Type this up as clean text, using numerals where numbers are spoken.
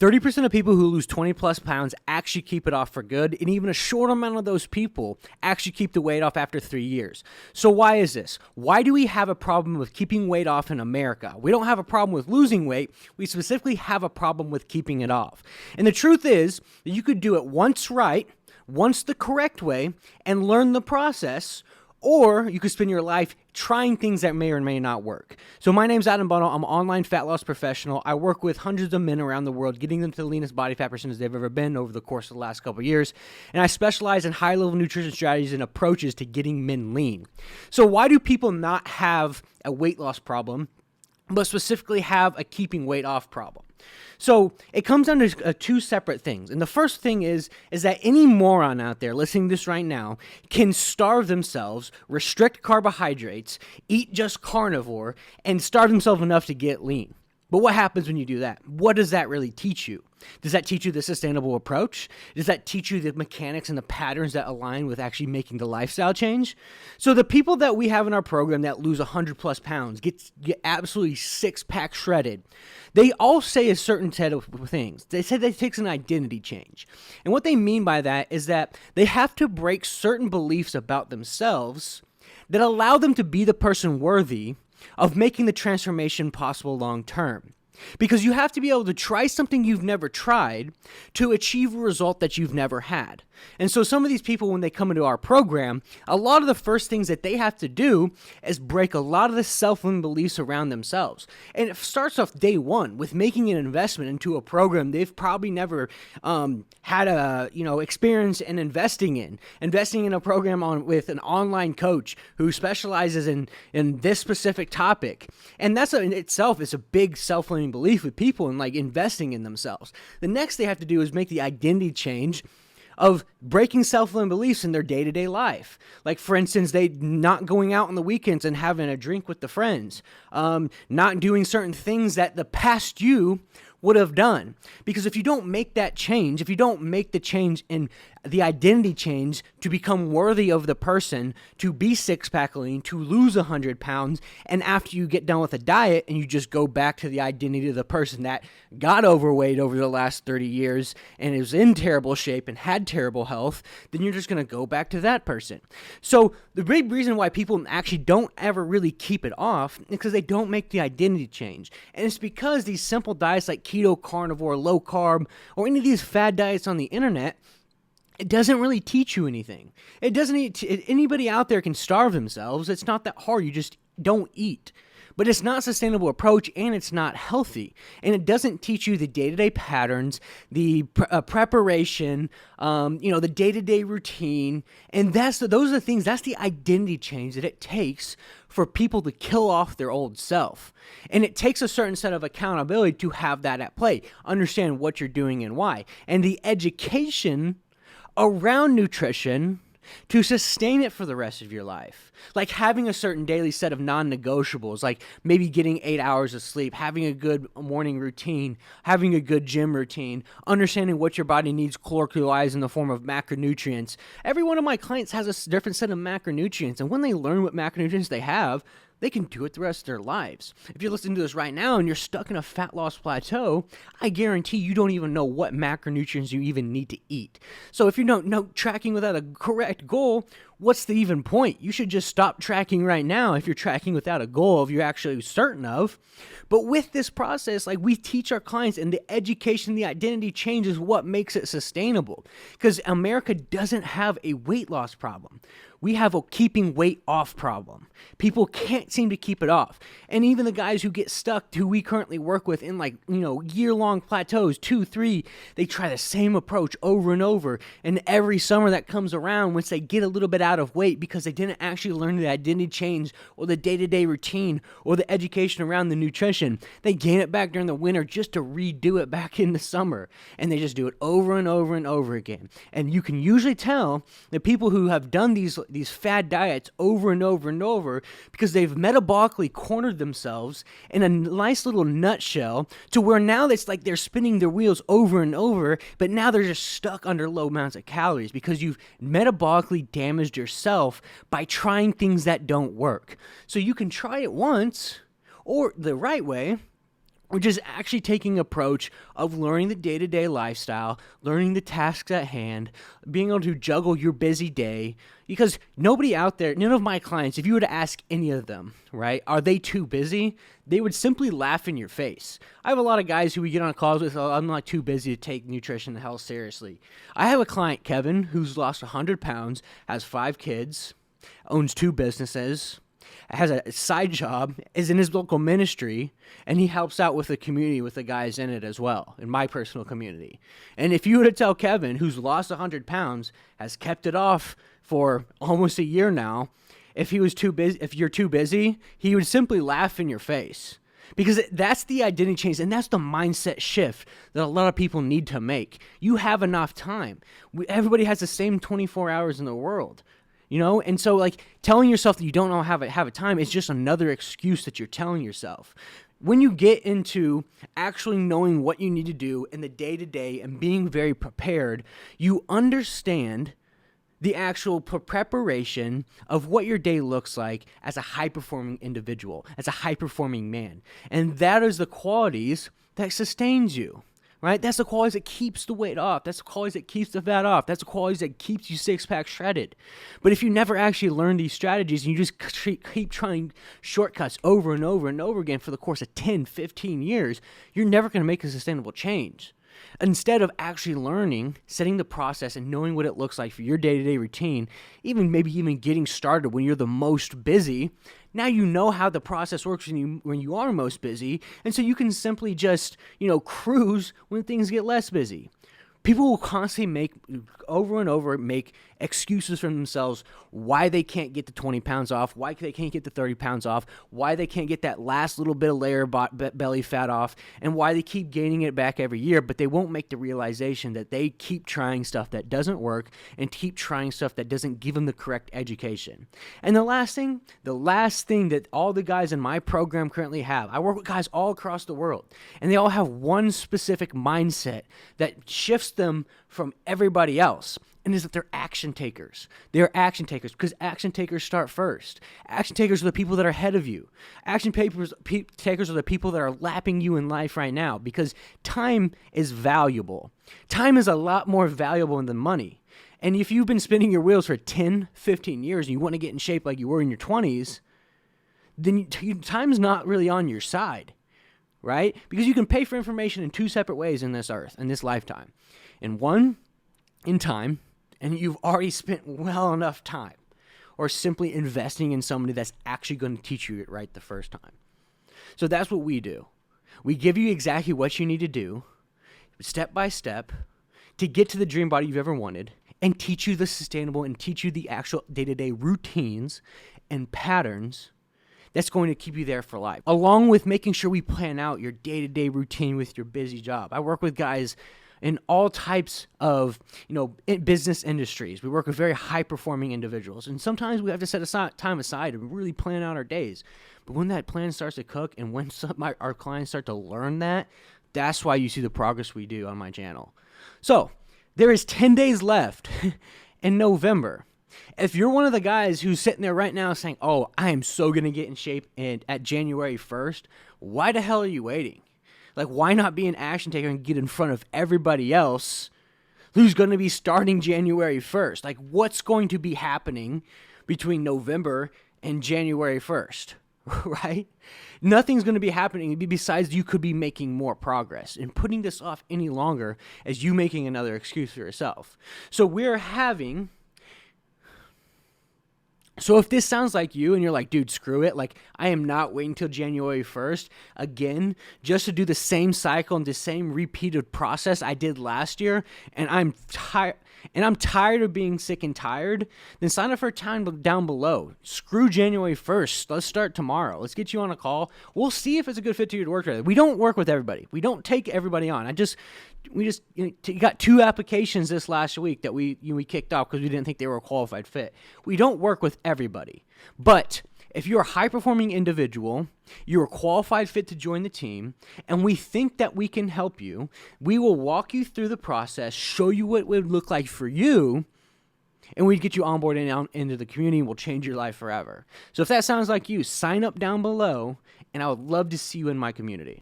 30% of people who lose 20 plus pounds actually keep it off for good, and even a short amount of those people actually keep the weight off after 3 years. So why is this? Why do we have a problem with keeping weight off in America? We don't have a problem with losing weight. We specifically have a problem with keeping it off. And the truth is that you could do it once right, once the correct way, and learn the process, or you could spend your life trying things that may or may not work. So my name's Adam Bunnell. I'm an online fat loss professional. I work with hundreds of men around the world, getting them to the leanest body fat percentage they've ever been over the course of the last couple of years. And I specialize in high-level nutrition strategies and approaches to getting men lean. So why do people not have a weight loss problem, but specifically have a keeping weight off problem? So it comes down to two separate things. And the first thing is that any moron out there listening to this right now can starve themselves, restrict carbohydrates, eat just carnivore, and starve themselves enough to get lean. But what happens when you do that? What does that really teach you? Does that teach you the sustainable approach? Does that teach you the mechanics and the patterns that align with actually making the lifestyle change? So the people that we have in our program that lose 100 plus pounds, get absolutely six-pack shredded, they all say a certain set of things. They say that it takes an identity change. And what they mean by that is that they have to break certain beliefs about themselves that allow them to be the person worthy of making the transformation possible long term. Because you have to be able to try something you've never tried to achieve a result that you've never had. And so some of these people, when they come into our program, a lot of the first things that they have to do is break a lot of the self-limiting beliefs around themselves. And it starts off day one with making an investment into a program they've probably never had a experience in investing in a program with an online coach who specializes in this specific topic. And that's in itself is a big self-limiting belief with people and like investing in themselves. The next they have to do is make the identity change of breaking self-limiting beliefs in their day-to-day life. Like, for instance, they not going out on the weekends and having a drink with the friends, not doing certain things that the past you would have done. Because if you don't make that change, if you don't make the change in the identity change to become worthy of the person, to be six-pack lean, to lose 100 pounds, and after you get done with a diet and you just go back to the identity of the person that got overweight over the last 30 years and is in terrible shape and had terrible health, then you're just going to go back to that person. So the big reason why people actually don't ever really keep it off is because they don't make the identity change. And it's because these simple diets like keto, carnivore, low carb, or any of these fad diets on the internet, it doesn't really teach you anything. It doesn't. Anybody out there can starve themselves. It's not that hard. You just don't eat. But it's not a sustainable approach, and it's not healthy. And it doesn't teach you the day-to-day patterns, the preparation, the day-to-day routine. And those are the things, that's the identity change that it takes for people to kill off their old self. And it takes a certain set of accountability to have that at play. Understand what you're doing and why. And the education around nutrition to sustain it for the rest of your life. Like having a certain daily set of non-negotiables, like maybe getting 8 hours of sleep, having a good morning routine, having a good gym routine, understanding what your body needs caloric-wise in the form of macronutrients. Every one of my clients has a different set of macronutrients, and when they learn what macronutrients they have, they can do it the rest of their lives. If you're listening to this right now and you're stuck in a fat loss plateau, I guarantee you don't even know what macronutrients you even need to eat. So if you don't know tracking without a correct goal, what's the even point? You should just stop tracking right now if you're tracking without a goal, if you're actually certain of. But with this process, like we teach our clients, and the education, the identity change is what makes it sustainable. Because America doesn't have a weight loss problem. We have a keeping weight off problem. People can't seem to keep it off. And even the guys who get stuck, who we currently work with in year-long plateaus, 2, 3, they try the same approach over and over. And every summer that comes around, once they get a little bit out of weight because they didn't actually learn the identity change or the day-to-day routine or the education around the nutrition, they gain it back during the winter just to redo it back in the summer. And they just do it over and over and over again. And you can usually tell the people who have done these fad diets over and over and over because they've metabolically cornered themselves in a nice little nutshell to where now it's like they're spinning their wheels over and over, but now they're just stuck under low amounts of calories because you've metabolically damaged yourself by trying things that don't work. So you can try it once or the right way, which is actually taking an approach of learning the day-to-day lifestyle, learning the tasks at hand, being able to juggle your busy day. Because nobody out there, none of my clients, if you were to ask any of them, right, are they too busy? They would simply laugh in your face. I have a lot of guys who we get on calls with, oh, I'm not too busy to take nutrition and health seriously. I have a client, Kevin, who's lost 100 pounds, has 5 kids, owns 2 businesses, has a side job, is in his local ministry, and he helps out with the community with the guys in it as well, in my personal community. And if you were to tell Kevin, who's lost 100 pounds, has kept it off for almost a year now, if you're too busy, he would simply laugh in your face. Because that's the identity change, and that's the mindset shift that a lot of people need to make. You have enough time. Everybody has the same 24 hours in the world. And so like telling yourself that you don't know have a time is just another excuse that you're telling yourself. When you get into actually knowing what you need to do in the day-to-day and being very prepared, you understand the actual preparation of what your day looks like as a high-performing individual, as a high-performing man. And that is the qualities that sustains you. Right? That's the qualities that keeps the weight off. That's the qualities that keeps the fat off. That's the qualities that keeps you six-pack shredded. But if you never actually learn these strategies and you just keep trying shortcuts over and over and over again for the course of 10, 15 years, you're never going to make a sustainable change. Instead of actually learning, setting the process and knowing what it looks like for your day-to-day routine, maybe even getting started when you're the most busy, now you know how the process works when you are most busy, and so you can simply just, cruise when things get less busy. People will constantly make excuses for themselves why they can't get the 20 pounds off, why they can't get the 30 pounds off, why they can't get that last little bit of layer of belly fat off, and why they keep gaining it back every year, but they won't make the realization that they keep trying stuff that doesn't work and keep trying stuff that doesn't give them the correct education. And the last thing that all the guys in my program currently have, I work with guys all across the world, and they all have one specific mindset that shifts them from everybody else, and is that they're action takers. They're action takers because action takers start first. Action takers are the people that are ahead of you. Action takers are the people that are lapping you in life right now, because time is valuable. Time is a lot more valuable than money. And if you've been spinning your wheels for 10, 15 years and you want to get in shape like you were in your 20s, then time's not really on your side, right? Because you can pay for information in 2 separate ways in this earth, in this lifetime. And one, in time, and you've already spent well enough time, or simply investing in somebody that's actually going to teach you it right the first time. So that's what we do. We give you exactly what you need to do, step by step, to get to the dream body you've ever wanted, and teach you the sustainable and teach you the actual day-to-day routines and patterns that's going to keep you there for life, along with making sure we plan out your day-to-day routine with your busy job. I work with guys in all types of, business industries. We work with very high-performing individuals, and sometimes we have to set time aside and really plan out our days. But when that plan starts to cook and when our clients start to learn that's why you see the progress we do on my channel. So there is 10 days left in November. If you're one of the guys who's sitting there right now saying, oh, I am so going to get in shape at January 1st, why the hell are you waiting? Like, why not be an action taker and get in front of everybody else who's going to be starting January 1st? Like, what's going to be happening between November and January 1st, right? Nothing's going to be happening besides you could be making more progress. And putting this off any longer is you making another excuse for yourself. So if this sounds like you and you're like, dude, screw it, like I am not waiting till January 1st, again, just to do the same cycle and the same repeated process I did last year, and I'm tired of being sick and tired, then sign up for a time down below. Screw January 1st. Let's start tomorrow. Let's get you on a call. We'll see if it's a good fit to you to work with. We don't work with everybody. We don't take everybody on. We just got 2 applications this last week that we kicked off because we didn't think they were a qualified fit. We don't work with everybody. But if you're a high-performing individual, you're a qualified fit to join the team, and we think that we can help you, we will walk you through the process, show you what it would look like for you, and we'd get you onboarded and out into the community, and we'll change your life forever. So if that sounds like you, sign up down below, and I would love to see you in my community.